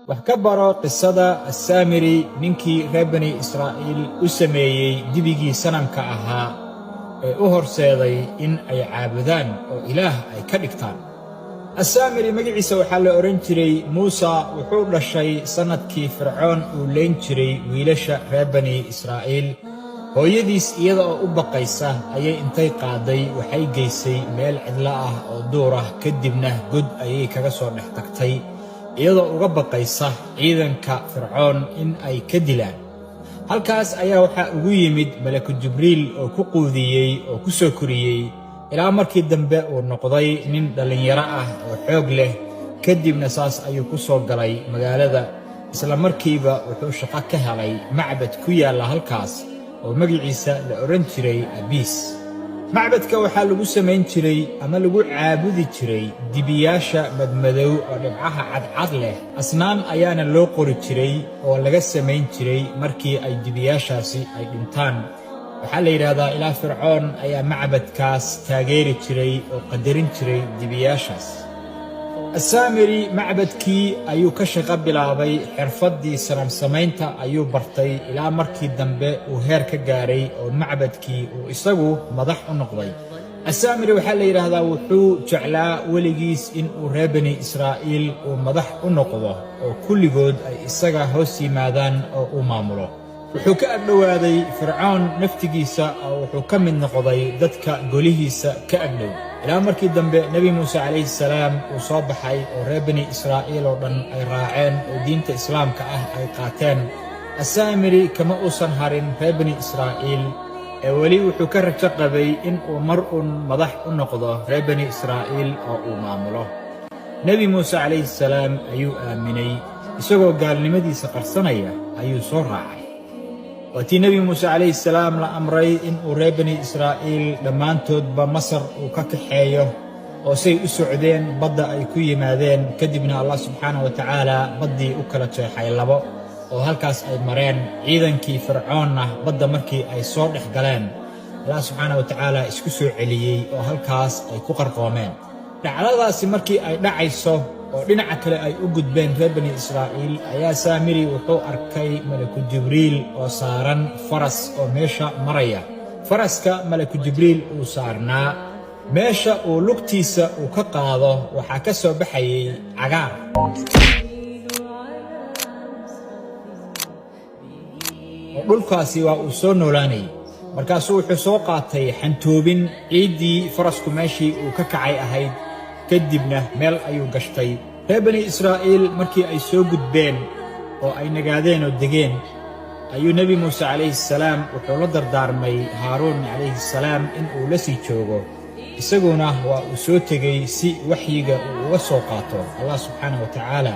wax ka baro qisada Assaamiri ninkii reer bani Israa'iil u sameeyey dibigii sanamka ahaa ee u horseeday in ay caabudaan oo ilaah ay ka dhigtaan. Assaamiri magaciisa waxaa la oran jiray Muusa. wuxuu dhashay sanadkii Fircoon uu leyn jiray wiilasha reer bani Israa'iil. hooyadiis iyada oo u baqaysa ayay intay qaaday waxay geysay meel cidla ah oo duur ah, kadibna god ayay kaga soo dhex tagtay iyadoo uga baqaysa ciidanka Fircoon in ay ka dilaan. halkaas ayaa waxaa ugu yimid malaku Jibriil oo ku quudiyey oo ku soo koriyey ilaa markii dambe uu noqday nin dhalinyaro ah oo xoog leh. kadibna saas ayuu ku soo galay magaalada. isla markiiba wuxuu shaqo ka helay macbad ku yaalla halkaas oo magaciisa la oran jiray Abiis. macbadka waxaa lagu samayn jiray ama lagu caabudi jiray dibiyaasha madmadow oo dhibcaha cadcad leh. asnaam ayaana loo qori jiray oo laga samayn jiray markii ay dibiyaashaasi ay dhintaan. waxaa la yidhaahdaa ilaa Fircoon ayaa macbadkaas taageeri jiray oo qadarin jiray dibiyaashaas. Assaamiri macbadkii ayuu ka shaqo bilaabay. xirfaddii sanam samaynta ayuu bartay ilaa markii dambe uu heer ka gaaray oo macbadkii uu isagu madax u noqday. Assaamiri waxaa la yidhaahdaa wuxuu jeclaa weligiis in uu reer bani Israa'iil uu madax u noqdo oo kulligood ay isaga hoos yimaadaan oo uu maamulo. wuxuu ka agdhowaaday Fircoon naftigiisa oo wuxuu ka mid noqday dadka golihiisa ka agdhow ilaa markii dambe Nebi Muuse calayhi salaam uu soo baxay oo reer bani Israa'iil oo dhan ay raaceen oo diinta islaamka ah ay qaateen. Assaamiri kama uusan harin reer bani Israa'iil ee weli wuxuu ka rajo qabay in uu mar uun madax u noqdo reer bani Israa'iil oo uu maamulo. Nebi Muuse calayhi salaam ayuu aaminay. isagoo gaalnimadiisa qarsanaya ayuu soo raacay. waatii Nebi Muuse calayhi salaam la amray in uu reer bani Israa'iil dhammaantoodba Masar uu ka kaxeeyo oo say u socdeen badda ay ku yimaadeen. kadibna Allah subxaanahu wa tacaala baddii u kala jeexay labo oo halkaas ay mareen. ciidankii Fircoonna badda markii ay soo dhex galeen, Allah subxaanahu wa tacaala isku soo celiyey oo halkaas ay ku qarqoomeen. dhacdadaasi markii ay dhacayso oo dhinaca kale ay u gudbeen reer bani Israa'iil ayaa Assaamiri wuxuu arkay malaku Jibriil oo saaran faras oo meesha maraya. faraska malaku Jibriil uu saarnaa, meesha uu lugtiisa uu ka qaado waxaa ka soo baxayay cagaar. dhulkaasi waa uu soo noolaanayay. markaasuu wuxuu soo qaatay xantoobin ciiddii farasku meeshii uu ka kacay ahayd. kadibna meel ayuu gashtay. reer bani Israa'iil markii ay soo gudbeen oo ay nagaadeen oo degeen ayuu Nebi Muuse calayhi salaam wuxuu la dardaarmay Haaruun calayhi salaam in uu la sii joogo. isaguna waa uu soo tegey si waxyiga uu uga soo qaato Allah subxaanahu wa tacaala.